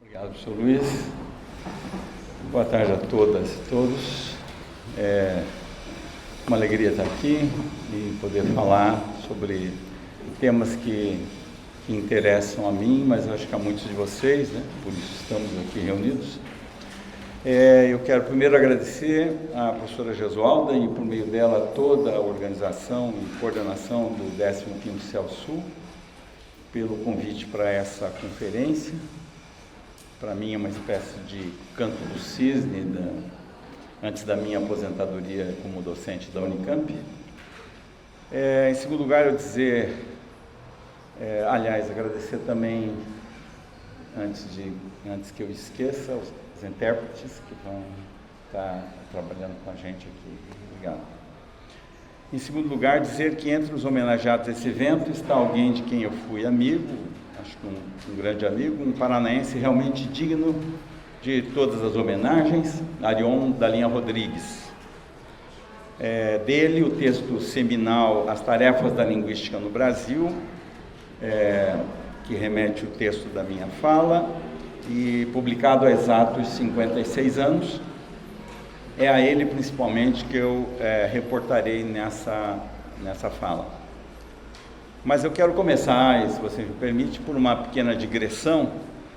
Obrigado, professor Luiz. Boa tarde a todas e todos. É uma alegria estar aqui e poder falar sobre temas que interessam a mim, mas eu acho que a muitos de vocês, né? Por isso estamos aqui reunidos. Eu quero primeiro agradecer à professora Gesualda e, por meio dela, toda a organização e coordenação do 15º CELSU pelo convite para essa conferência. Para mim é uma espécie de canto do cisne antes da minha aposentadoria como docente da Unicamp. Em segundo lugar, eu dizer, agradecer também, antes que eu esqueça, os intérpretes que vão estar trabalhando com a gente aqui. Obrigado. Em segundo lugar, dizer que entre os homenageados desse evento está alguém de quem eu fui amigo, acho que um grande amigo, um paranaense realmente digno de todas as homenagens, Arion Dalinha Rodrigues. Dele, o texto seminal As Tarefas da Linguística no Brasil, que remete o texto da minha fala, e publicado há exatos 56 anos. É a ele, principalmente, que eu reportarei nessa fala. Mas eu quero começar, se você me permite, por uma pequena digressão,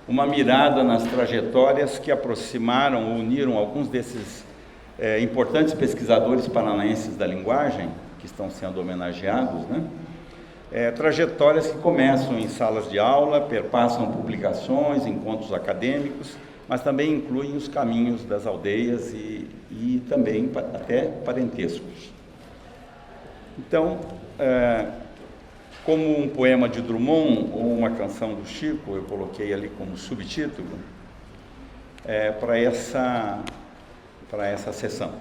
uma mirada nas trajetórias que aproximaram ou uniram alguns desses importantes pesquisadores paranaenses da linguagem, que estão sendo homenageados, né? Trajetórias que começam em salas de aula, perpassam publicações, encontros acadêmicos, mas também incluem os caminhos das aldeias e também até parentescos. Então, como um poema de Drummond ou uma canção do Chico, eu coloquei ali como subtítulo, para essa sessão.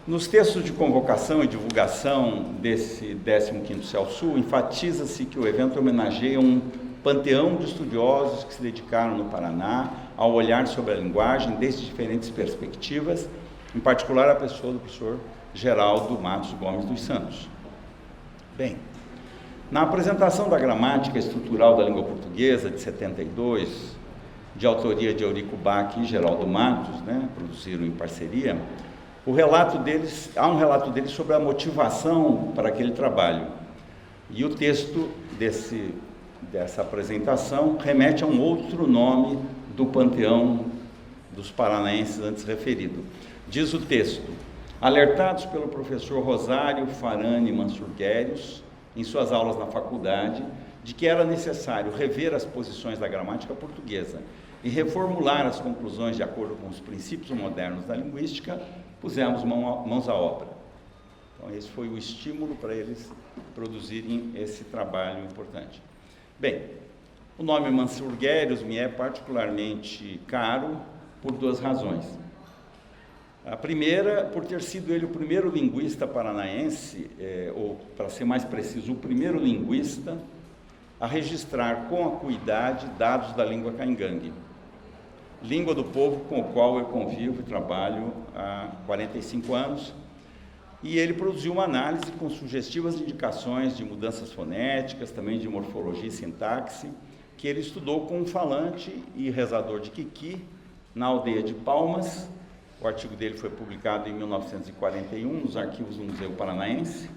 Nos textos de convocação e divulgação desse 15º CELSU, enfatiza-se que o evento homenageia um panteão de estudiosos que se dedicaram no Paraná ao olhar sobre a linguagem desde diferentes perspectivas, em particular a pessoa do professor Geraldo Matos Gomes dos Santos. Bem, na apresentação da gramática estrutural da língua portuguesa de 72, de autoria de Eurico Bach e Geraldo Matos, né, produziram em parceria, há um relato deles sobre a motivação para aquele trabalho. E o texto dessa apresentação remete a um outro nome do panteão dos paranaenses antes referido. Diz o texto: alertados pelo professor Rosário Farani Mansurguérios, em suas aulas na faculdade, de que era necessário rever as posições da gramática portuguesa e reformular as conclusões de acordo com os princípios modernos da linguística, pusemos mãos à obra. Então, esse foi o estímulo para eles produzirem esse trabalho importante. Bem, o nome Mansurguérios me é particularmente caro por duas razões. A primeira, por ter sido ele o primeiro linguista paranaense, ou, para ser mais preciso, o primeiro linguista a registrar com acuidade dados da língua caingangue, língua do povo com o qual eu convivo e trabalho há 45 anos, e ele produziu uma análise com sugestivas indicações de mudanças fonéticas, também de morfologia e sintaxe, que ele estudou com um falante e rezador de Quiqui, na aldeia de Palmas. O artigo dele foi publicado em 1941, nos arquivos do Museu Paranaense,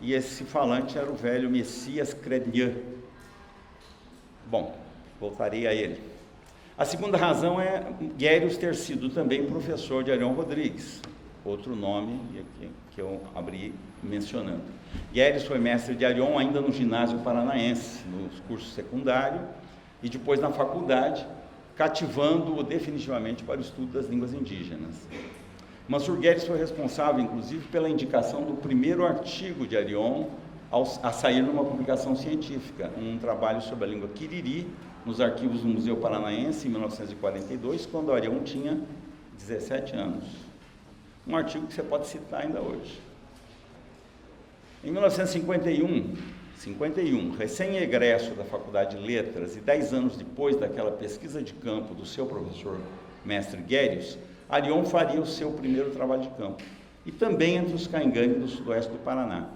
e esse falante era o velho Messias Crenian. Bom, voltarei a ele. A segunda razão é Guérius ter sido também professor de Arion Rodrigues, outro nome que eu abri mencionando. Guérius foi mestre de Arion ainda no ginásio paranaense, no curso secundário, e depois na faculdade, cativando-o definitivamente para o estudo das línguas indígenas. Mansurguérios foi responsável, inclusive, pela indicação do primeiro artigo de Arion a sair numa publicação científica, um trabalho sobre a língua Quiriri, nos arquivos do Museu Paranaense, em 1942, quando Arion tinha 17 anos. Um artigo que você pode citar ainda hoje. Em 1951, recém-egresso da Faculdade de Letras e 10 anos depois daquela pesquisa de campo do seu professor mestre Guérius, Arion faria o seu primeiro trabalho de campo, e também entre os caingangues do sudoeste do Paraná.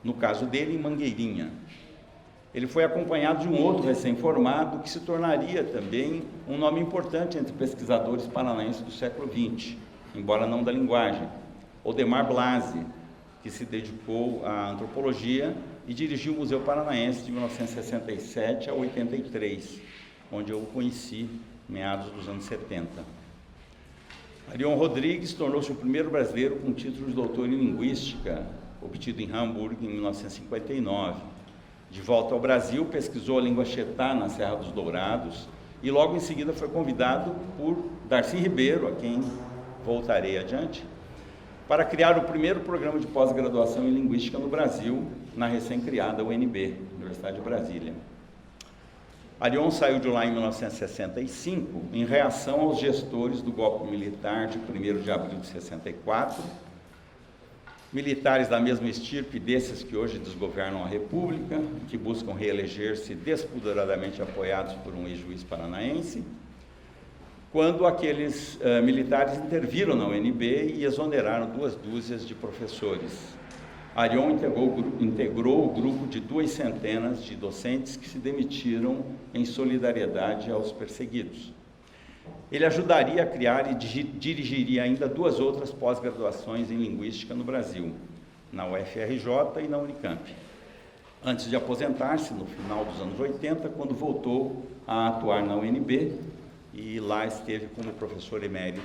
No caso dele, em Mangueirinha. ele foi acompanhado de um outro recém-formado que se tornaria também um nome importante entre pesquisadores paranaenses do século XX, embora não da linguagem, Odemar Blasi, que se dedicou à antropologia e dirigiu o Museu Paranaense de 1967 a 83, onde eu o conheci, meados dos anos 70. Arion Rodrigues tornou-se o primeiro brasileiro com título de doutor em linguística, obtido em Hamburgo em 1959. De volta ao Brasil, pesquisou a língua Chetá na Serra dos Dourados e logo em seguida foi convidado por Darcy Ribeiro, a quem voltarei adiante, para criar o primeiro programa de pós-graduação em linguística no Brasil, na recém-criada UNB, Universidade de Brasília. Arion saiu de lá em 1965, em reação aos gestores do golpe militar de 1º de abril de 64, militares da mesma estirpe desses que hoje desgovernam a República, que buscam reeleger-se despudoradamente apoiados por um ex-juiz paranaense, quando aqueles militares interviram na UNB e exoneraram 2 dúzias de professores. Arion integrou o grupo de 200 de docentes que se demitiram em solidariedade aos perseguidos. Ele ajudaria a criar e dirigiria ainda 2 outras pós-graduações em linguística no Brasil, na UFRJ e na Unicamp, antes de aposentar-se no final dos anos 80, quando voltou a atuar na UNB e lá esteve como professor emérito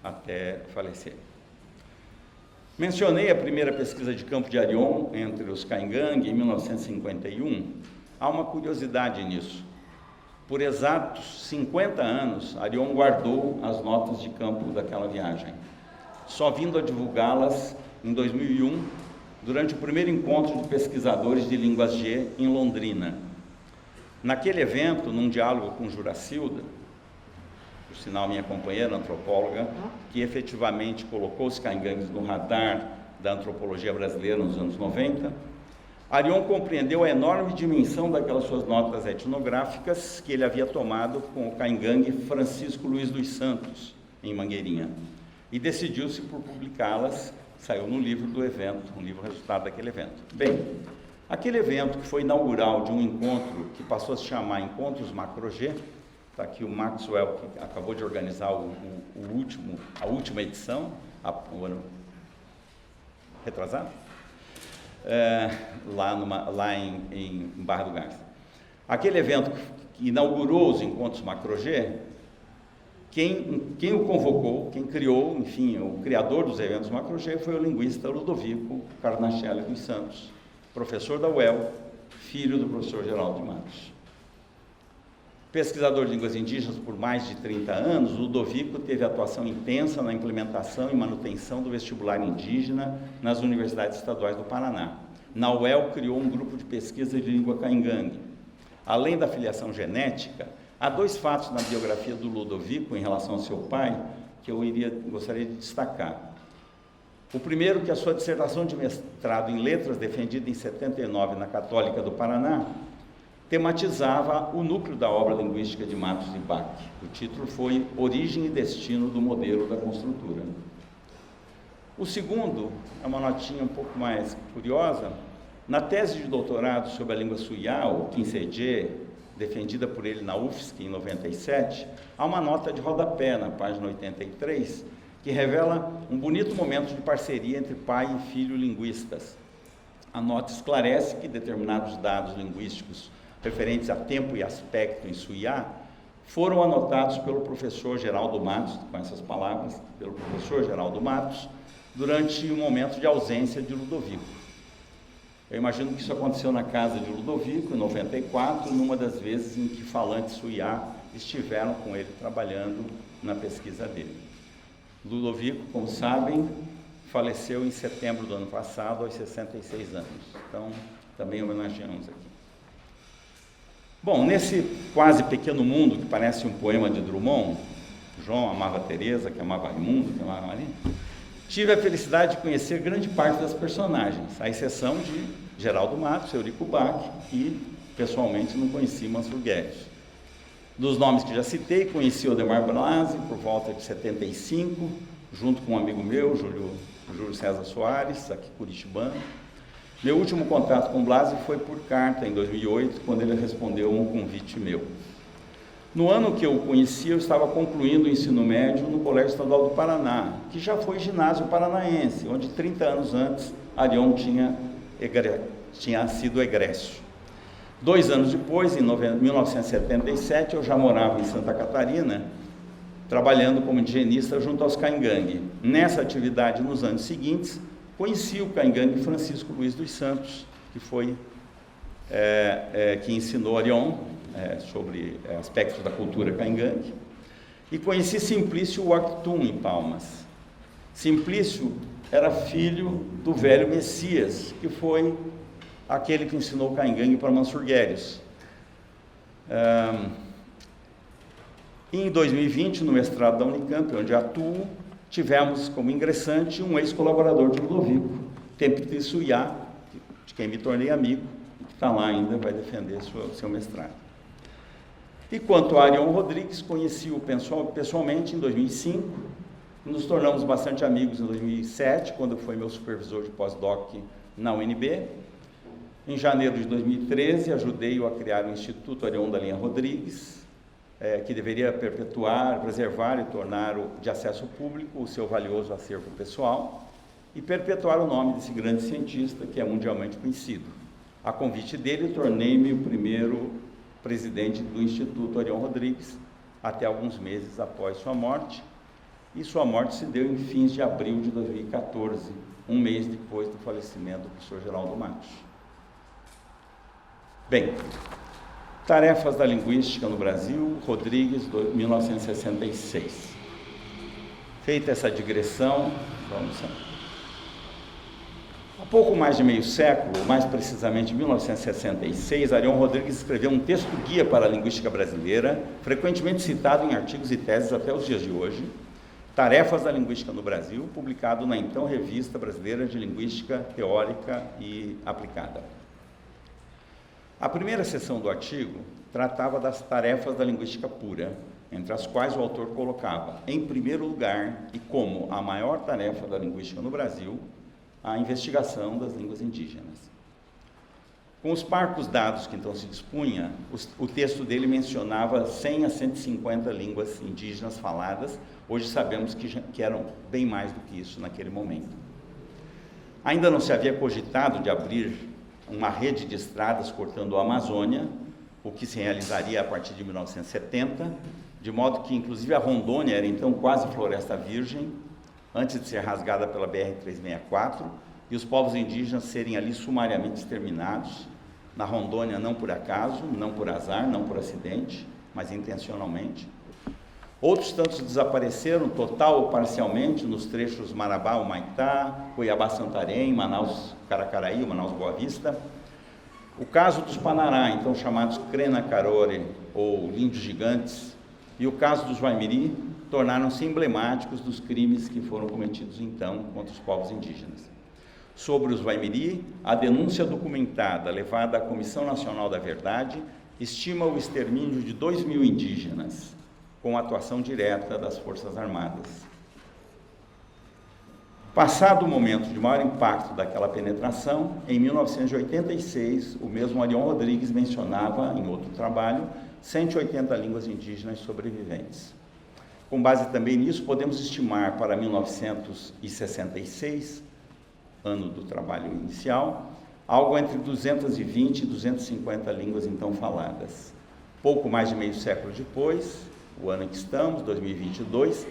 até falecer. Mencionei a primeira pesquisa de campo de Arion entre os Caingangue em 1951. Há uma curiosidade nisso. Por exatos 50 anos, Arion guardou as notas de campo daquela viagem, só vindo a divulgá-las em 2001, durante o primeiro encontro de pesquisadores de línguas G em Londrina. Naquele evento, num diálogo com Juracilda, por sinal minha companheira antropóloga, que efetivamente colocou os caingangues no radar da antropologia brasileira nos anos 90, Arion compreendeu a enorme dimensão daquelas suas notas etnográficas que ele havia tomado com o caingangue Francisco Luiz dos Santos, em Mangueirinha, e decidiu-se por publicá-las, saiu no livro do evento, um livro resultado daquele evento. Bem, aquele evento que foi inaugural de um encontro que passou a se chamar Encontros Macro-G, está aqui o Maxwell, que acabou de organizar a última edição, o ano retrasado, lá em Barra do Garça. Aquele evento que inaugurou os Encontros Macro-G, quem o convocou, quem criou, enfim, o criador dos eventos Macro-G foi o linguista Ludovico Carnachelli dos Santos, professor da UEL, filho do professor Geraldo de Matos. Pesquisador de línguas indígenas por mais de 30 anos, Ludovico teve atuação intensa na implementação e manutenção do vestibular indígena nas universidades estaduais do Paraná. Na UEL, criou um grupo de pesquisa de língua caingangue. Além da filiação genética, há 2 fatos na biografia do Ludovico em relação ao seu pai que eu gostaria de destacar. O primeiro, que a sua dissertação de mestrado em letras, defendida em 79 na Católica do Paraná, tematizava o núcleo da obra linguística de Matos e Bach. O título foi Origem e Destino do Modelo da Construtura. O segundo é uma notinha um pouco mais curiosa. Na tese de doutorado sobre a língua Suyá, ou Kinsegé, defendida por ele na UFSC em 97, há uma nota de rodapé na página 83, que revela um bonito momento de parceria entre pai e filho linguistas. A nota esclarece que determinados dados linguísticos referentes a tempo e aspecto em Suyá, foram anotados pelo professor Geraldo Matos, com essas palavras, pelo professor Geraldo Matos, durante um momento de ausência de Ludovico. Eu imagino que isso aconteceu na casa de Ludovico, em 94, numa das vezes em que falantes Suyá estiveram com ele trabalhando na pesquisa dele. Ludovico, como sabem, faleceu em setembro do ano passado, aos 66 anos. Então, também homenageamos aqui. Bom, nesse quase pequeno mundo, que parece um poema de Drummond, João amava Teresa, que amava Raimundo, que amava Maria, tive a felicidade de conhecer grande parte das personagens, à exceção de Geraldo Matos, Eurico Bach e, pessoalmente, não conheci Mansur Guedes. Dos nomes que já citei, conheci Odemar Blasi por volta de 75, junto com um amigo meu, Júlio César Soares, aqui curitibano. Meu último contato com Blasi foi por carta, em 2008, quando ele respondeu a um convite meu. No ano que eu o conheci, eu estava concluindo o ensino médio no Colégio Estadual do Paraná, que já foi ginásio paranaense, onde 30 anos antes, Arion tinha sido egresso. 2 anos depois, em 1977, eu já morava em Santa Catarina, trabalhando como indigenista junto aos Caingangue. Nessa atividade, nos anos seguintes, conheci o Caingangue Francisco Luiz dos Santos, que foi que ensinou Arion sobre aspectos da cultura Caingangue, e conheci Simplício Wactum em Palmas. Simplício era filho do velho Messias, que foi aquele que ensinou o Caingangue para Mansur Guérios. Em 2020, no mestrado da Unicamp, onde atuo, tivemos como ingressante um ex-colaborador de Ludovico, Tempiti Suyá, de quem me tornei amigo, e que está lá ainda, vai defender seu mestrado. E quanto a Arion Rodrigues, conheci-o pessoalmente em 2005, nos tornamos bastante amigos em 2007, quando foi meu supervisor de pós-doc na UNB. Em janeiro de 2013, ajudei-o a criar o Instituto Arion da Linha Rodrigues, que deveria perpetuar, preservar e tornar de acesso público o seu valioso acervo pessoal e perpetuar o nome desse grande cientista que é mundialmente conhecido. A convite dele, tornei-me o primeiro presidente do Instituto Arion Rodrigues, até alguns meses após sua morte, e sua morte se deu em fins de abril de 2014, um mês depois do falecimento do professor Geraldo Matos. Bem, tarefas da linguística no Brasil, Rodrigues, 1966. Feita essa digressão, vamos lá. Há pouco mais de meio século, mais precisamente em 1966, Arion Rodrigues escreveu um texto-guia para a linguística brasileira, frequentemente citado em artigos e teses até os dias de hoje, Tarefas da Linguística no Brasil, publicado na então Revista Brasileira de Linguística Teórica e Aplicada. A primeira seção do artigo tratava das tarefas da linguística pura, entre as quais o autor colocava, em primeiro lugar, e como a maior tarefa da linguística no Brasil, a investigação das línguas indígenas. Com os parcos dados que então se dispunha, o texto dele mencionava 100 a 150 línguas indígenas faladas, hoje sabemos que eram bem mais do que isso naquele momento. Ainda não se havia cogitado de abrir uma rede de estradas cortando a Amazônia, o que se realizaria a partir de 1970, de modo que, inclusive, a Rondônia era então quase floresta virgem, antes de ser rasgada pela BR-364, e os povos indígenas serem ali sumariamente exterminados, na Rondônia não por acaso, não por azar, não por acidente, mas intencionalmente. Outros tantos desapareceram, total ou parcialmente, nos trechos Marabá-Humaitá, Cuiabá-Santarém, Manaus-Caracaraí, Manaus-Boa Vista. O caso dos Panará, então chamados Crena-Carore ou Índios Gigantes, e o caso dos Waimiri tornaram-se emblemáticos dos crimes que foram cometidos então contra os povos indígenas. Sobre os Waimiri, a denúncia documentada levada à Comissão Nacional da Verdade estima o extermínio de 2.000 indígenas, com a atuação direta das Forças Armadas. Passado o momento de maior impacto daquela penetração, em 1986, o mesmo Arion Rodrigues mencionava, em outro trabalho, 180 línguas indígenas sobreviventes. Com base também nisso, podemos estimar para 1966, ano do trabalho inicial, algo entre 220 e 250 línguas então faladas. Pouco mais de meio século depois, o ano em que estamos, 2022,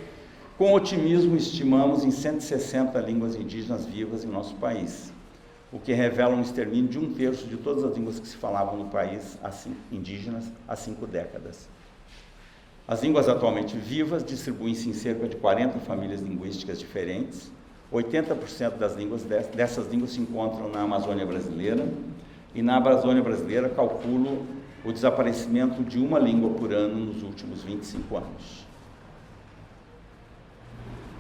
com otimismo estimamos em 160 línguas indígenas vivas em nosso país, o que revela um extermínio de 1/3 de todas as línguas que se falavam no país indígenas há 5 décadas. As línguas atualmente vivas distribuem-se em cerca de 40 famílias linguísticas diferentes. 80% das línguas dessas línguas se encontram na Amazônia brasileira, e na Amazônia brasileira calculo o desaparecimento de uma língua por ano nos últimos 25 anos.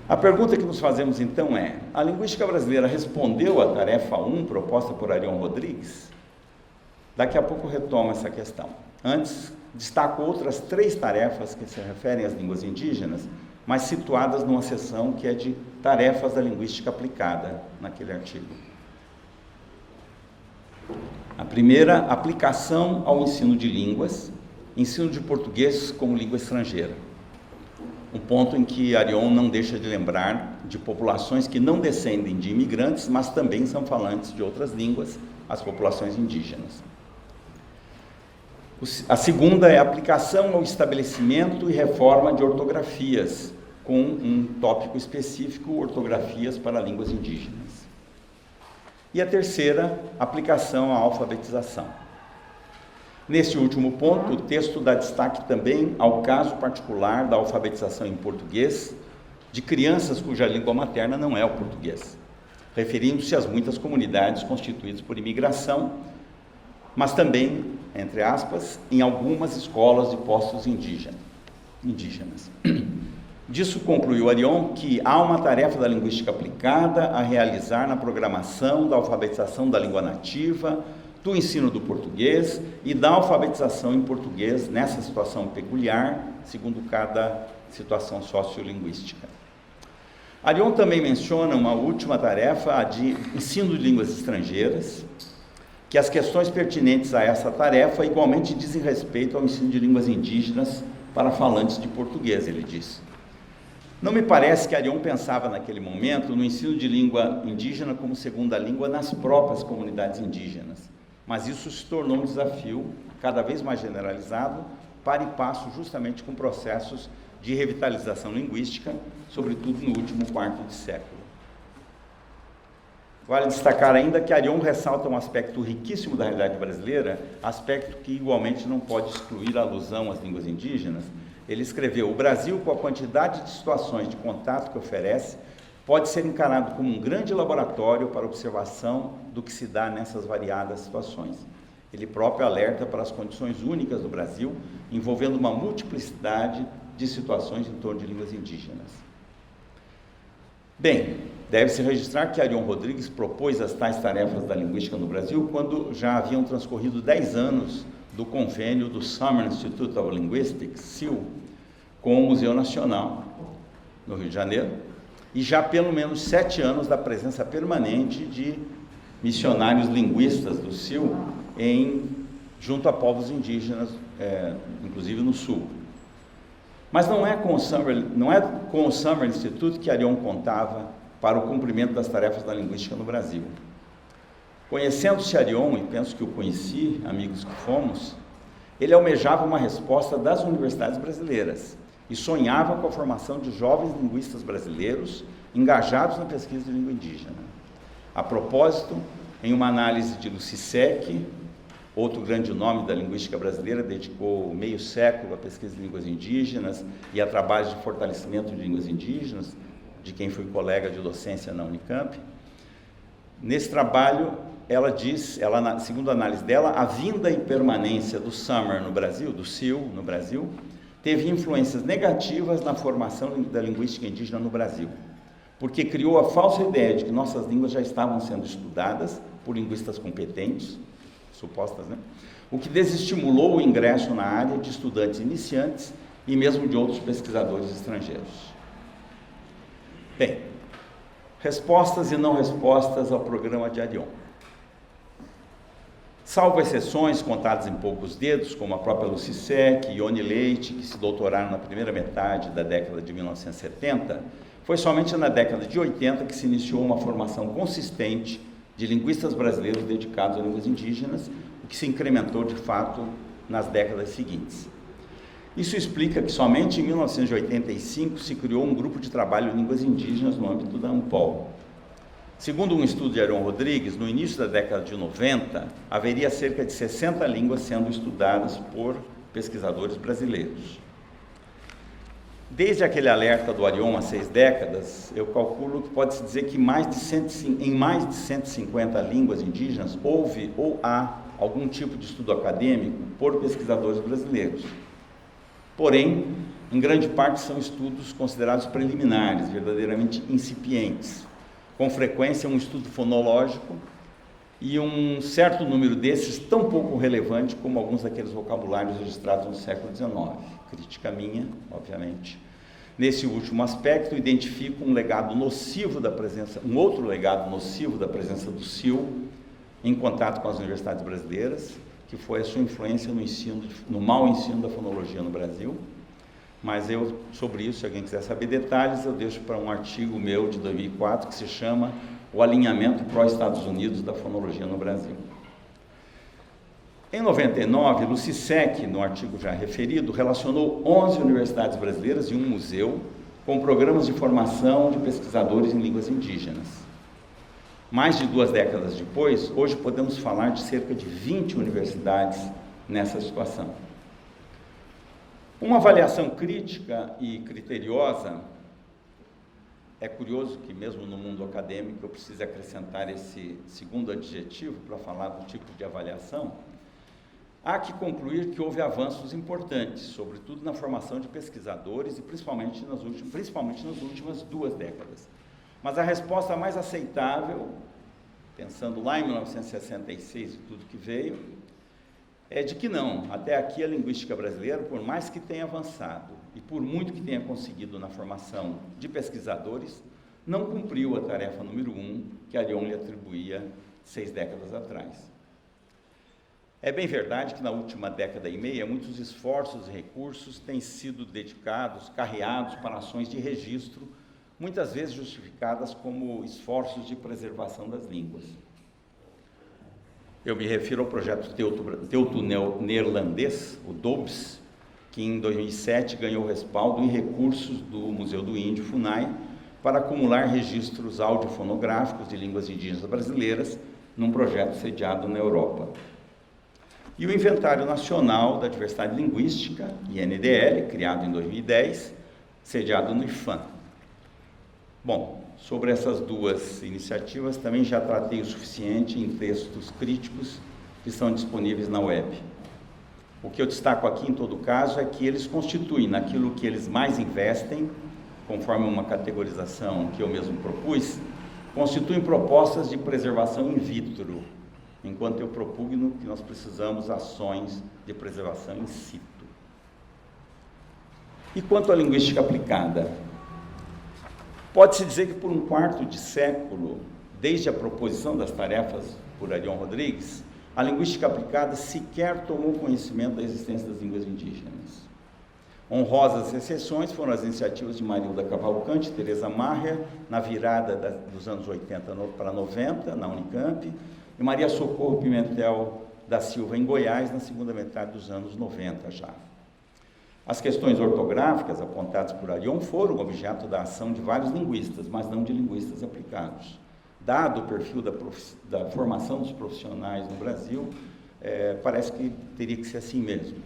A pergunta que nos fazemos então é: a linguística brasileira respondeu à tarefa 1 proposta por Arion Rodrigues? Daqui a pouco retomo essa questão. Antes, destaco outras 3 tarefas que se referem às línguas indígenas, mas situadas numa seção que é de tarefas da linguística aplicada naquele artigo. A primeira, aplicação ao ensino de línguas, ensino de português como língua estrangeira. Um ponto em que Arion não deixa de lembrar de populações que não descendem de imigrantes, mas também são falantes de outras línguas, as populações indígenas. A segunda é a aplicação ao estabelecimento e reforma de ortografias, com um tópico específico, ortografias para línguas indígenas. E a terceira, aplicação à alfabetização. Nesse último ponto, o texto dá destaque também ao caso particular da alfabetização em português de crianças cuja língua materna não é o português, referindo-se às muitas comunidades constituídas por imigração, mas também, entre aspas, em algumas escolas de postos indígenas. Disso concluiu Arion que há uma tarefa da linguística aplicada a realizar na programação da alfabetização da língua nativa, do ensino do português e da alfabetização em português nessa situação peculiar, segundo cada situação sociolinguística. Arion também menciona uma última tarefa, a de ensino de línguas estrangeiras, que as questões pertinentes a essa tarefa igualmente dizem respeito ao ensino de línguas indígenas para falantes de português, ele diz. Não me parece que Arion pensava naquele momento no ensino de língua indígena como segunda língua nas próprias comunidades indígenas, mas isso se tornou um desafio cada vez mais generalizado, para e passo justamente com processos de revitalização linguística, sobretudo no último quarto de século. Vale destacar ainda que Arion ressalta um aspecto riquíssimo da realidade brasileira, aspecto que igualmente não pode excluir a alusão às línguas indígenas. Ele escreveu: o Brasil, com a quantidade de situações de contato que oferece, pode ser encarado como um grande laboratório para observação do que se dá nessas variadas situações. Ele próprio alerta para as condições únicas do Brasil, envolvendo uma multiplicidade de situações em torno de línguas indígenas. Bem, deve-se registrar que Arion Rodrigues propôs as tais tarefas da linguística no Brasil quando já haviam transcorrido 10 anos do convênio do Summer Institute of Linguistics, SIL, com o Museu Nacional, no Rio de Janeiro, e já pelo menos 7 anos da presença permanente de missionários linguistas do SIL junto a povos indígenas, inclusive no Sul. Mas não é com o Summer Institute que Arion contava para o cumprimento das tarefas da linguística no Brasil. Conhecendo-se Arion, e penso que o conheci, amigos que fomos, ele almejava uma resposta das universidades brasileiras e sonhava com a formação de jovens linguistas brasileiros engajados na pesquisa de língua indígena. A propósito, em uma análise de Lucisec, outro grande nome da linguística brasileira, dedicou meio século à pesquisa de línguas indígenas e a trabalhos de fortalecimento de línguas indígenas, de quem fui colega de docência na Unicamp. Nesse trabalho, ela diz, segundo a análise dela, a vinda e permanência do Summer no Brasil, do SIL no Brasil, teve influências negativas na formação da linguística indígena no Brasil, porque criou a falsa ideia de que nossas línguas já estavam sendo estudadas por linguistas competentes, supostas, né? O que desestimulou o ingresso na área de estudantes iniciantes e mesmo de outros pesquisadores estrangeiros. Bem, respostas e não respostas ao programa de Arion. Salvo exceções contadas em poucos dedos, como a própria Lucisec e Ione Leite, que se doutoraram na primeira metade da década de 1970, foi somente na década de 80 que se iniciou uma formação consistente de linguistas brasileiros dedicados a línguas indígenas, o que se incrementou de fato nas décadas seguintes. Isso explica que somente em 1985 se criou um grupo de trabalho em línguas indígenas no âmbito da ANPOL. Segundo um estudo de Arion Rodrigues, no início da década de 90, haveria cerca de 60 línguas sendo estudadas por pesquisadores brasileiros. Desde aquele alerta do Arion há 6 décadas, eu calculo que pode-se dizer que em mais de 150 línguas indígenas houve ou há algum tipo de estudo acadêmico por pesquisadores brasileiros. Porém, em grande parte são estudos considerados preliminares, verdadeiramente incipientes. Com frequência um estudo fonológico e um certo número desses tão pouco relevante como alguns daqueles vocabulários registrados no século XIX. Crítica minha, obviamente. Nesse último aspecto, identifico um outro legado nocivo da presença do SIL em contato com as universidades brasileiras, que foi a sua influência no mau ensino da fonologia no Brasil. Mas sobre isso, se alguém quiser saber detalhes, eu deixo para um artigo meu de 2004, que se chama O Alinhamento Pró-Estados Unidos da Fonologia no Brasil. Em 99, Lucy Seck, no artigo já referido, relacionou 11 universidades brasileiras e um museu com programas de formação de pesquisadores em línguas indígenas. Mais de 2 décadas depois, hoje podemos falar de cerca de 20 universidades nessa situação. Uma avaliação crítica e criteriosa, é curioso que mesmo no mundo acadêmico eu precise acrescentar esse segundo adjetivo para falar do tipo de avaliação, há que concluir que houve avanços importantes, sobretudo na formação de pesquisadores e principalmente nas últimas 2 décadas. Mas a resposta mais aceitável, pensando lá em 1966 e tudo que veio, é de que não. Até aqui a linguística brasileira, por mais que tenha avançado e por muito que tenha conseguido na formação de pesquisadores, não cumpriu a tarefa número 1 que Arion lhe atribuía 6 décadas atrás. É bem verdade que na última década e meia, muitos esforços e recursos têm sido dedicados, carreados para ações de registro, muitas vezes justificadas como esforços de preservação das línguas. Eu me refiro ao projeto teuto-neerlandês, o DOBS, que em 2007 ganhou respaldo e recursos do Museu do Índio, FUNAI, para acumular registros audiofonográficos de línguas indígenas brasileiras num projeto sediado na Europa. E o Inventário Nacional da Diversidade Linguística, INDL, criado em 2010, sediado no IFAM. Bom, sobre essas 2 iniciativas também já tratei o suficiente em textos críticos que estão disponíveis na web. O que eu destaco aqui, em todo caso, é que eles constituem, naquilo que eles mais investem, conforme uma categorização que eu mesmo propus, constituem propostas de preservação in vitro, enquanto eu propugno que nós precisamos de ações de preservação in situ. E quanto à linguística aplicada? Pode-se dizer que por um quarto de século, desde a proposição das tarefas por Arion Rodrigues, a linguística aplicada sequer tomou conhecimento da existência das línguas indígenas. Honrosas exceções foram as iniciativas de Marilda Cavalcante e Teresa Maher, na virada dos anos 80 para 90, na Unicamp, e Maria Socorro Pimentel da Silva, em Goiás, na segunda metade dos anos 90 já. As questões ortográficas apontadas por Arion foram objeto da ação de vários linguistas, mas não de linguistas aplicados. Dado o perfil da formação dos profissionais no Brasil, parece que teria que ser assim mesmo.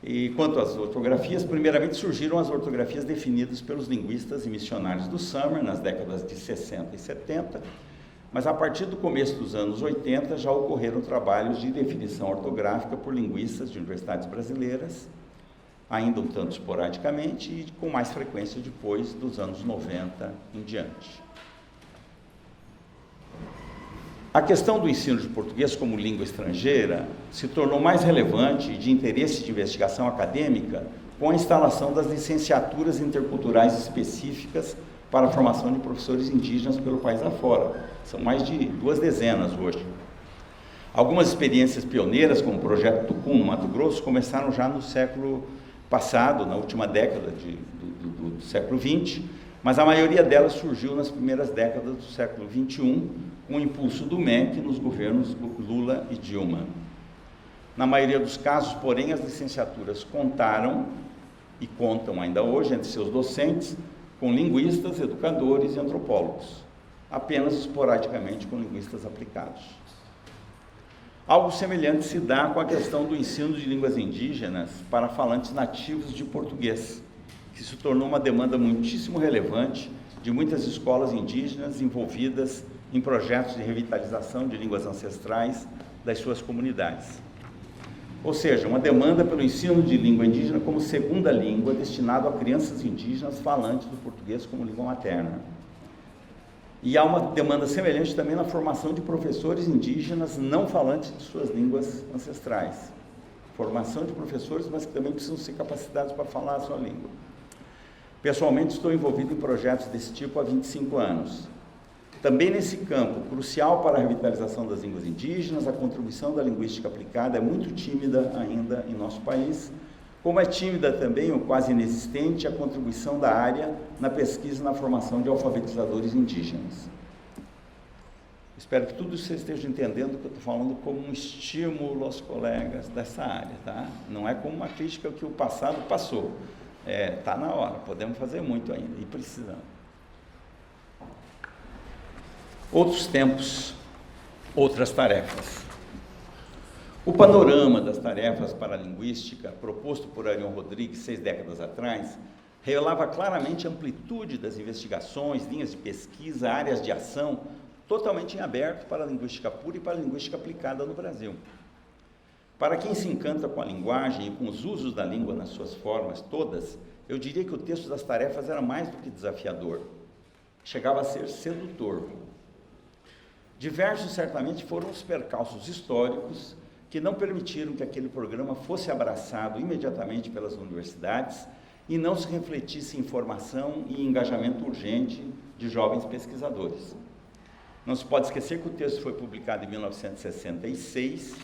E quanto às ortografias, primeiramente surgiram as ortografias definidas pelos linguistas e missionários do Summer, nas décadas de 60 e 70, mas a partir do começo dos anos 80 já ocorreram trabalhos de definição ortográfica por linguistas de universidades brasileiras, ainda um tanto esporadicamente e com mais frequência depois dos anos 90 em diante. A questão do ensino de português como língua estrangeira se tornou mais relevante e de interesse de investigação acadêmica com a instalação das licenciaturas interculturais específicas para a formação de professores indígenas pelo país afora. São mais de 2 dezenas hoje. Algumas experiências pioneiras, como o projeto Tucum, no Mato Grosso, começaram já no século passado, na última década do século XX, mas a maioria delas surgiu nas primeiras décadas do século XXI, com o impulso do MEC nos governos Lula e Dilma. Na maioria dos casos, porém, as licenciaturas contaram, e contam ainda hoje, entre seus docentes, com linguistas, educadores e antropólogos, apenas esporadicamente com linguistas aplicados. Algo semelhante se dá com a questão do ensino de línguas indígenas para falantes nativos de português, que se tornou uma demanda muitíssimo relevante de muitas escolas indígenas envolvidas em projetos de revitalização de línguas ancestrais das suas comunidades. Ou seja, uma demanda pelo ensino de língua indígena como segunda língua, destinado a crianças indígenas falantes do português como língua materna. E há uma demanda semelhante também na formação de professores indígenas não falantes de suas línguas ancestrais. Formação de professores, mas que também precisam ser capacitados para falar a sua língua. Pessoalmente, estou envolvido em projetos desse tipo há 25 anos. Também nesse campo, crucial para a revitalização das línguas indígenas, a contribuição da linguística aplicada é muito tímida ainda em nosso país, como é tímida também, ou quase inexistente, a contribuição da área na pesquisa e na formação de alfabetizadores indígenas. Espero que tudo isso vocês estejam entendendo que eu estou falando como um estímulo aos colegas dessa área, tá? Não é como uma crítica que o passado passou. Está na hora, podemos fazer muito ainda, e precisamos. Outros tempos, outras tarefas. O panorama das tarefas para a linguística, proposto por Arion Rodrigues 6 décadas atrás, revelava claramente a amplitude das investigações, linhas de pesquisa, áreas de ação, totalmente em aberto para a linguística pura e para a linguística aplicada no Brasil. Para quem se encanta com a linguagem e com os usos da língua nas suas formas todas, eu diria que o texto das tarefas era mais do que desafiador, chegava a ser sedutor. Diversos, certamente, foram os percalços históricos que não permitiram que aquele programa fosse abraçado imediatamente pelas universidades e não se refletisse em formação e engajamento urgente de jovens pesquisadores. Não se pode esquecer que o texto foi publicado em 1966,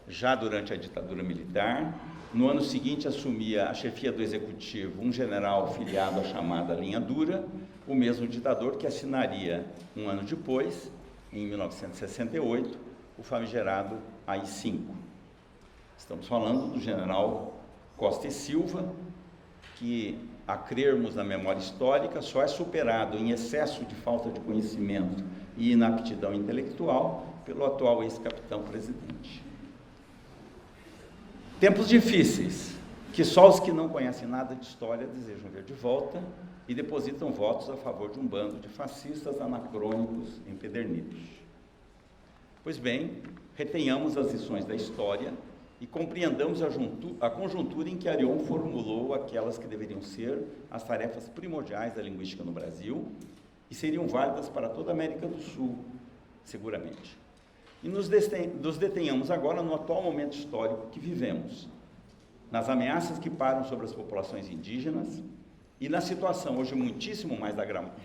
já durante a ditadura militar. No ano seguinte, assumia a chefia do executivo um general filiado à chamada Linha Dura, o mesmo ditador que assinaria, um ano depois, em 1968, o famigerado AI-5. Estamos falando do general Costa e Silva, que, a crermos na memória histórica, só é superado em excesso de falta de conhecimento e inaptidão intelectual pelo atual ex-capitão presidente. Tempos difíceis, que só os que não conhecem nada de história desejam ver de volta e depositam votos a favor de um bando de fascistas anacrônicos empedernidos. Pois bem, retenhamos as lições da história e compreendamos a conjuntura em que Arion formulou aquelas que deveriam ser as tarefas primordiais da linguística no Brasil e seriam válidas para toda a América do Sul, seguramente. E nos detenhamos agora no atual momento histórico que vivemos, nas ameaças que param sobre as populações indígenas e na situação, hoje muitíssimo mais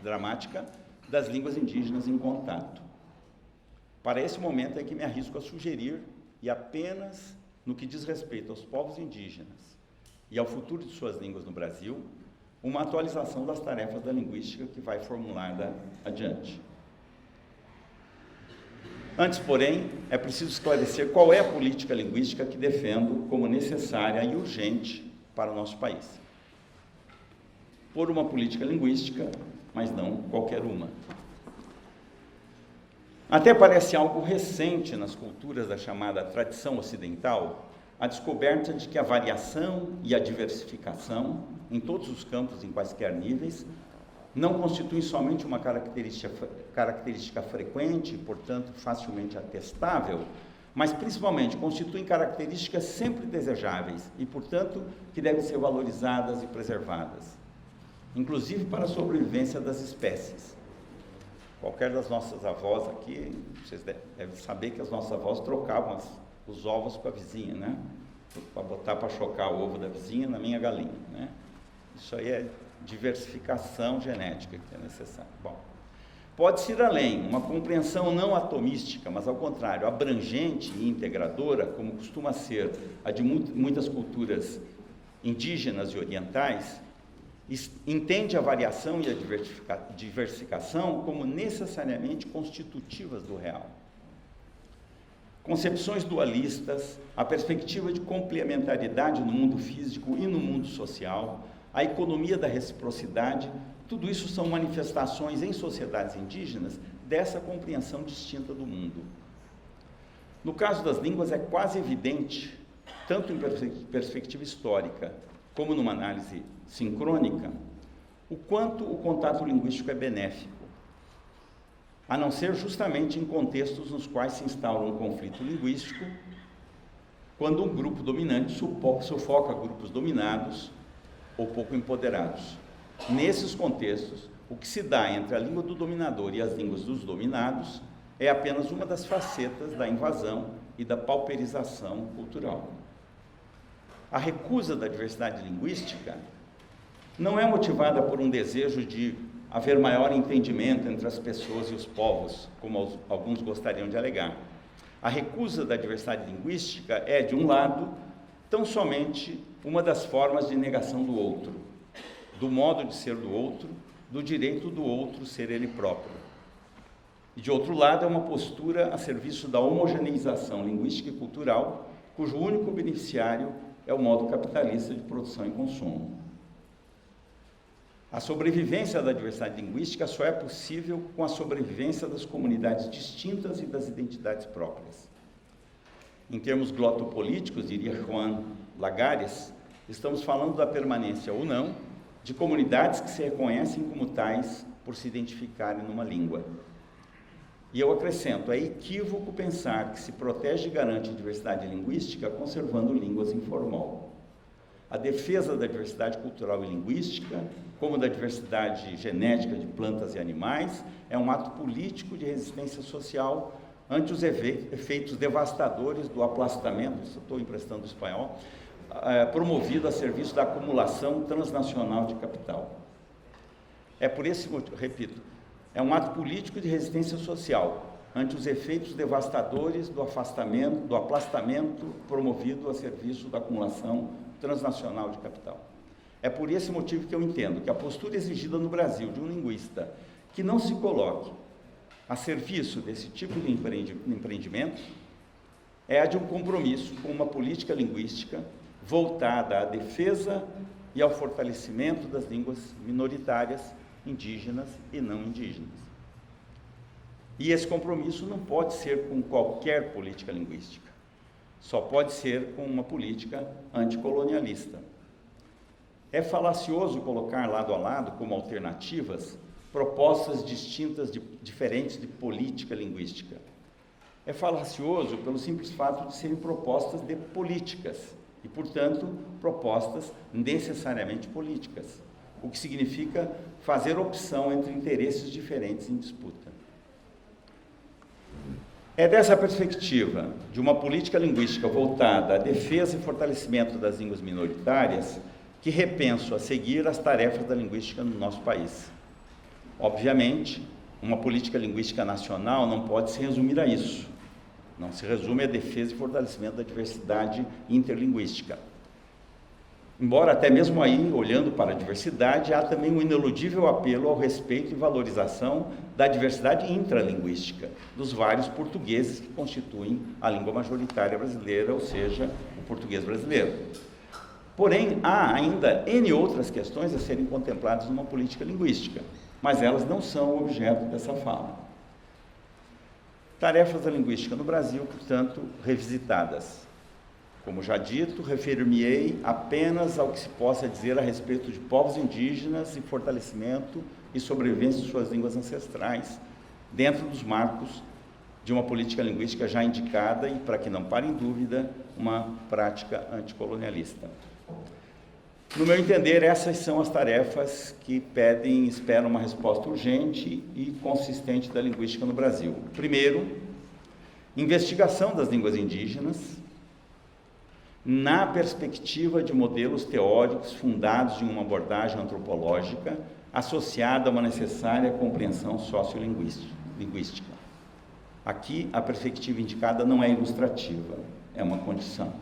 dramática, das línguas indígenas em contato. Para esse momento é que me arrisco a sugerir, e apenas no que diz respeito aos povos indígenas e ao futuro de suas línguas no Brasil, uma atualização das tarefas da linguística que vai formular adiante. Antes, porém, é preciso esclarecer qual é a política linguística que defendo como necessária e urgente para o nosso país. Por uma política linguística, mas não qualquer uma. Até parece algo recente nas culturas da chamada tradição ocidental, a descoberta de que a variação e a diversificação, em todos os campos, em quaisquer níveis, não constituem somente uma característica frequente, portanto, facilmente atestável, mas principalmente constituem características sempre desejáveis e, portanto, que devem ser valorizadas e preservadas, inclusive para a sobrevivência das espécies. Qualquer das nossas avós aqui, vocês devem saber que as nossas avós trocavam os ovos com a vizinha, né? Para botar para chocar o ovo da vizinha na minha galinha, né? Isso aí é diversificação genética que é necessária. Bom, pode-se ir além, uma compreensão não atomística, mas ao contrário, abrangente e integradora, como costuma ser a de muitas culturas indígenas e orientais, entende a variação e a diversificação como necessariamente constitutivas do real. Concepções dualistas, a perspectiva de complementariedade no mundo físico e no mundo social, a economia da reciprocidade, tudo isso são manifestações em sociedades indígenas dessa compreensão distinta do mundo. No caso das línguas, é quase evidente, tanto em perspectiva histórica como numa análise sincrônica, o quanto o contato linguístico é benéfico, a não ser justamente em contextos nos quais se instaura um conflito linguístico, quando um grupo dominante sufoca grupos dominados ou pouco empoderados. Nesses contextos, o que se dá entre a língua do dominador e as línguas dos dominados é apenas uma das facetas da invasão e da pauperização cultural. A recusa da diversidade linguística não é motivada por um desejo de haver maior entendimento entre as pessoas e os povos, como alguns gostariam de alegar. A recusa da diversidade linguística é, de um lado, tão somente uma das formas de negação do outro, do modo de ser do outro, do direito do outro ser ele próprio. E, de outro lado, é uma postura a serviço da homogeneização linguística e cultural, cujo único beneficiário é o modo capitalista de produção e consumo. A sobrevivência da diversidade linguística só é possível com a sobrevivência das comunidades distintas e das identidades próprias. Em termos glotopolíticos, diria Juan Lagares, estamos falando da permanência ou não de comunidades que se reconhecem como tais por se identificarem numa língua. E eu acrescento, é equívoco pensar que se protege e garante a diversidade linguística conservando línguas informal. A defesa da diversidade cultural e linguística, como da diversidade genética de plantas e animais, é um ato político de resistência social ante os efeitos devastadores do aplastamento, estou emprestando o espanhol, promovido a serviço da acumulação transnacional de capital. É por esse motivo, repito, é um ato político de resistência social ante os efeitos devastadores do afastamento, do aplastamento promovido a serviço da acumulação transnacional de capital. É por esse motivo que eu entendo que a postura exigida no Brasil de um linguista que não se coloque a serviço desse tipo de empreendimento é a de um compromisso com uma política linguística voltada à defesa e ao fortalecimento das línguas minoritárias, indígenas e não indígenas. E esse compromisso não pode ser com qualquer política linguística, só pode ser com uma política anticolonialista. É falacioso colocar lado a lado como alternativas propostas distintas, diferentes de política linguística. É falacioso pelo simples fato de serem propostas de políticas e, portanto, propostas necessariamente políticas, o que significa fazer opção entre interesses diferentes em disputa. É dessa perspectiva, de uma política linguística voltada à defesa e fortalecimento das línguas minoritárias, que repenso a seguir as tarefas da linguística no nosso país. Obviamente, uma política linguística nacional não pode se resumir a isso. Não se resume à defesa e fortalecimento da diversidade interlinguística. Embora até mesmo aí, olhando para a diversidade, há também um ineludível apelo ao respeito e valorização da diversidade intralinguística, dos vários portugueses que constituem a língua majoritária brasileira, ou seja, o português brasileiro. Porém, há ainda N outras questões a serem contempladas numa política linguística, mas elas não são o objeto dessa fala. Tarefas da linguística no Brasil, portanto, revisitadas. Como já dito, referir-me-ei apenas ao que se possa dizer a respeito de povos indígenas e fortalecimento e sobrevivência de suas línguas ancestrais, dentro dos marcos de uma política linguística já indicada e, para que não pare em dúvida, uma prática anticolonialista. No meu entender, essas são as tarefas que pedem e esperam uma resposta urgente e consistente da linguística no Brasil. Primeiro, investigação das línguas indígenas, na perspectiva de modelos teóricos fundados em uma abordagem antropológica associada a uma necessária compreensão sociolinguística. Aqui, a perspectiva indicada não é ilustrativa, é uma condição.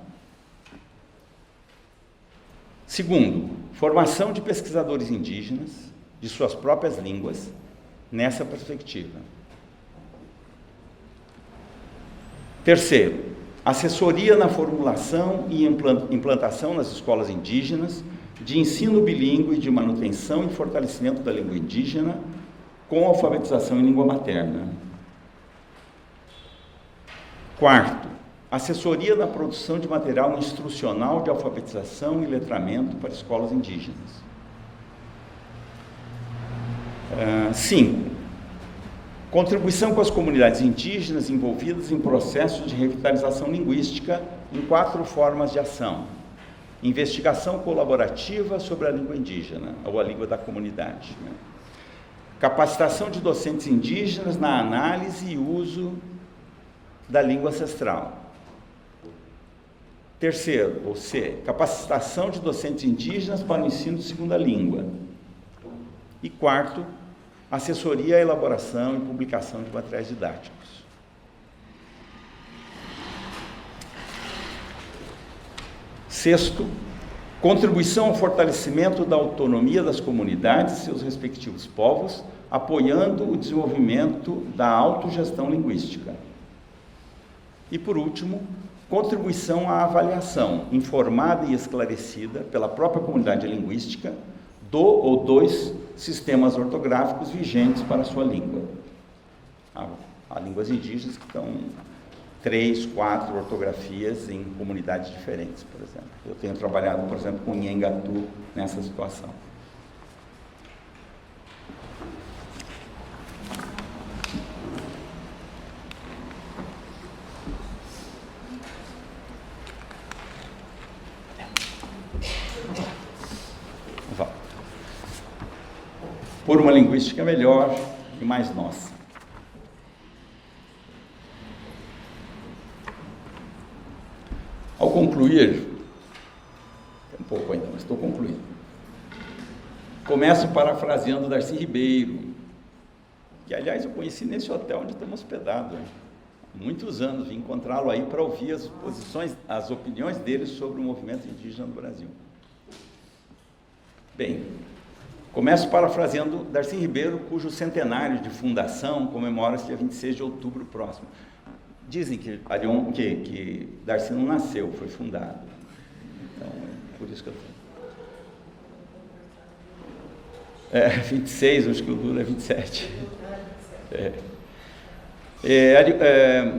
Segundo, formação de pesquisadores indígenas de suas próprias línguas nessa perspectiva. Terceiro, assessoria na formulação e implantação nas escolas indígenas de ensino bilíngue e de manutenção e fortalecimento da língua indígena com alfabetização em língua materna. Quarto, assessoria na produção de material instrucional de alfabetização e letramento para escolas indígenas. 5. Contribuição com as comunidades indígenas envolvidas em processos de revitalização linguística em 4 formas de ação. Investigação colaborativa sobre a língua indígena, ou a língua da comunidade. Capacitação de docentes indígenas na análise e uso da língua ancestral. Terceiro, ou C, capacitação de docentes indígenas para o ensino de segunda língua. E quarto, assessoria à elaboração e publicação de materiais didáticos. Sexto, contribuição ao fortalecimento da autonomia das comunidades e seus respectivos povos, apoiando o desenvolvimento da autogestão linguística. E, por último, contribuição à avaliação informada e esclarecida pela própria comunidade linguística do ou dos sistemas ortográficos vigentes para a sua língua. Há línguas indígenas que estão 3, 4 ortografias em comunidades diferentes, por exemplo. Eu tenho trabalhado, por exemplo, com Nhengatu nessa situação. Por uma linguística melhor e mais nossa. Ao concluir, tem um pouco ainda, mas estou concluindo. Começo parafraseando Darcy Ribeiro, que, aliás, eu conheci nesse hotel onde estamos hospedados, há muitos anos, vim encontrá-lo aí para ouvir as opiniões dele sobre o movimento indígena no Brasil. Bem, começo parafraseando Darcy Ribeiro, cujo centenário de fundação comemora-se dia 26 de outubro próximo. Dizem que Darcy não nasceu, foi fundado. Então, é por isso que eu tenho. 26, acho que o Lula é 27.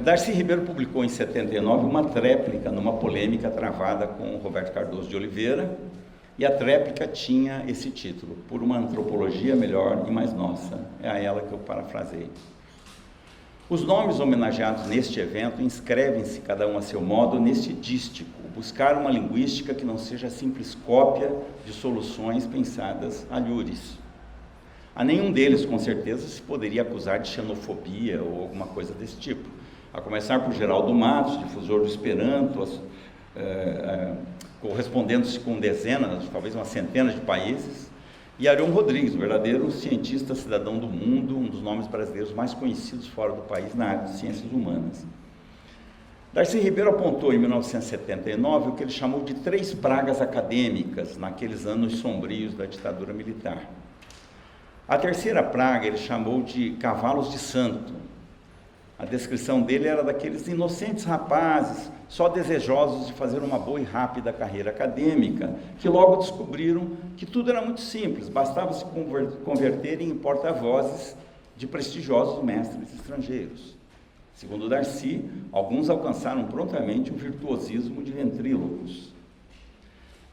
Darcy Ribeiro publicou em 79 uma tréplica numa polêmica travada com Roberto Cardoso de Oliveira, e a tréplica tinha esse título, Por uma antropologia melhor e mais nossa. É a ela que eu parafrasei. Os nomes homenageados neste evento inscrevem-se, cada um a seu modo, neste dístico, buscar uma linguística que não seja simples cópia de soluções pensadas alhures. A nenhum deles, com certeza, se poderia acusar de xenofobia ou alguma coisa desse tipo. A começar por Geraldo Matos, difusor do Esperanto, correspondendo-se com dezenas, talvez uma centena de países, e Arion Rodrigues, o verdadeiro cientista cidadão do mundo, um dos nomes brasileiros mais conhecidos fora do país na área de ciências humanas. Darcy Ribeiro apontou em 1979 o que ele chamou de 3 pragas acadêmicas naqueles anos sombrios da ditadura militar. A terceira praga ele chamou de cavalos de santo. A descrição dele era daqueles inocentes rapazes, só desejosos de fazer uma boa e rápida carreira acadêmica, que logo descobriram que tudo era muito simples, bastava se converterem em porta-vozes de prestigiosos mestres estrangeiros. Segundo Darcy, alguns alcançaram prontamente o virtuosismo de ventrílocos.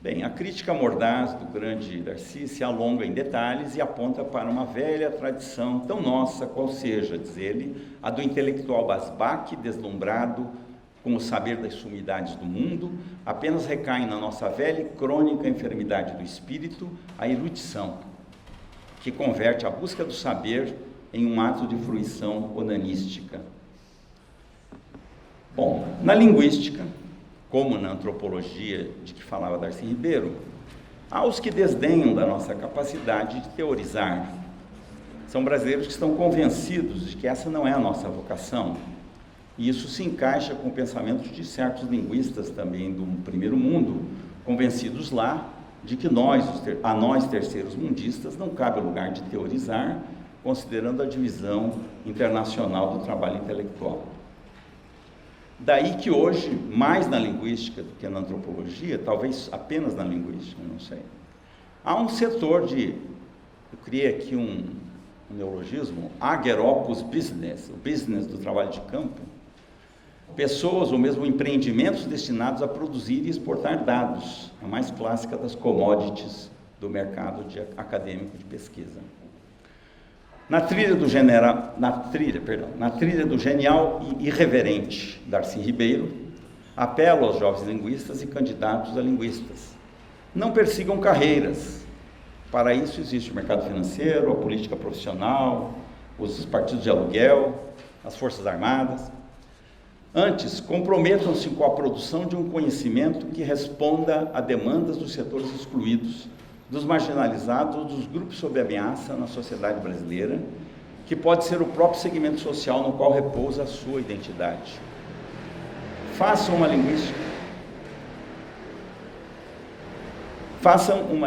Bem, a crítica mordaz do grande Darcy se alonga em detalhes e aponta para uma velha tradição tão nossa qual seja, diz ele, a do intelectual basbaque, deslumbrado com o saber das sumidades do mundo, apenas recai na nossa velha e crônica enfermidade do espírito, a erudição, que converte a busca do saber em um ato de fruição onanística. Bom, na linguística, como na antropologia de que falava Darcy Ribeiro, há os que desdenham da nossa capacidade de teorizar. São brasileiros que estão convencidos de que essa não é a nossa vocação. E isso se encaixa com o pensamento de certos linguistas também do primeiro mundo, convencidos lá de que a nós terceiros mundistas não cabe o lugar de teorizar, considerando a divisão internacional do trabalho intelectual. Daí que hoje, mais na linguística do que na antropologia, talvez apenas na linguística, não sei, há um setor eu criei aqui um neologismo, ageropus business, o business do trabalho de campo, pessoas ou mesmo empreendimentos destinados a produzir e exportar dados, a mais clássica das commodities do mercado acadêmico de pesquisa. Na trilha do genial e irreverente Darcy Ribeiro, apelo aos jovens linguistas e candidatos a linguistas. Não persigam carreiras. Para isso existe o mercado financeiro, a política profissional, os partidos de aluguel, as forças armadas. Antes, comprometam-se com a produção de um conhecimento que responda a demandas dos setores excluídos, dos marginalizados ou dos grupos sob ameaça na sociedade brasileira, que pode ser o próprio segmento social no qual repousa a sua identidade. Façam uma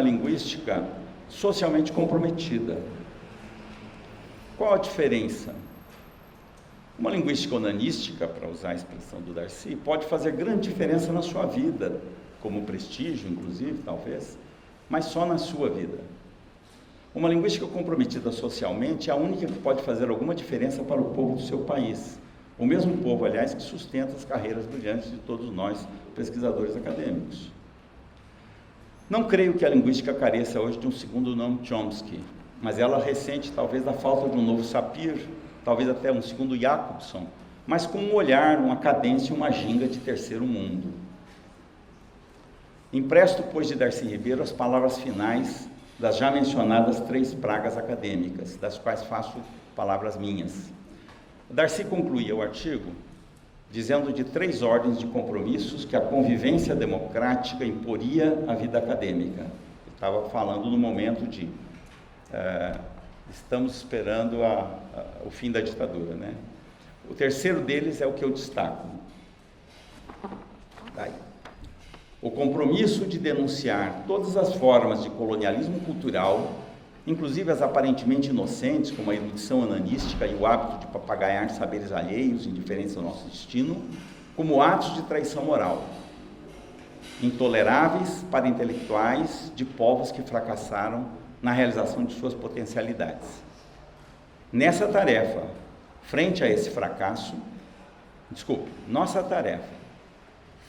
linguística socialmente comprometida. Qual a diferença? Uma linguística onanística, para usar a expressão do Darcy, pode fazer grande diferença na sua vida, como prestígio, inclusive, talvez, mas só na sua vida. Uma linguística comprometida socialmente é a única que pode fazer alguma diferença para o povo do seu país. O mesmo povo, aliás, que sustenta as carreiras brilhantes de todos nós, pesquisadores acadêmicos. Não creio que a linguística careça hoje de um segundo Noam Chomsky, mas ela ressente talvez da falta de um novo Sapir, talvez até um segundo Jacobson, mas com um olhar, uma cadência e uma ginga de terceiro mundo. Empresto, pois, de Darcy Ribeiro as palavras finais das já mencionadas 3 pragas acadêmicas, das quais faço palavras minhas. Darcy concluía o artigo dizendo de 3 ordens de compromissos que a convivência democrática imporia à vida acadêmica. Ele estava falando no momento de estamos esperando o fim da ditadura, né? O terceiro deles é o que eu destaco. Daí. O compromisso de denunciar todas as formas de colonialismo cultural, inclusive as aparentemente inocentes, como a erudição ananística e o hábito de papagaiar saberes alheios, indiferentes ao nosso destino, como atos de traição moral, intoleráveis para intelectuais de povos que fracassaram na realização de suas potencialidades. Nessa tarefa, frente a esse fracasso, nossa tarefa,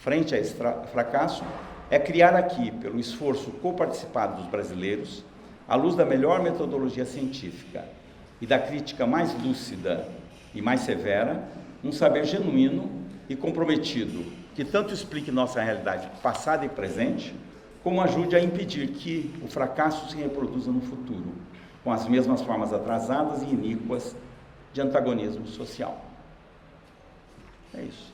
frente a esse fracasso, é criar aqui, pelo esforço coparticipado dos brasileiros, à luz da melhor metodologia científica e da crítica mais lúcida e mais severa, um saber genuíno e comprometido, que tanto explique nossa realidade passada e presente, como ajude a impedir que o fracasso se reproduza no futuro, com as mesmas formas atrasadas e iníquas de antagonismo social. É isso.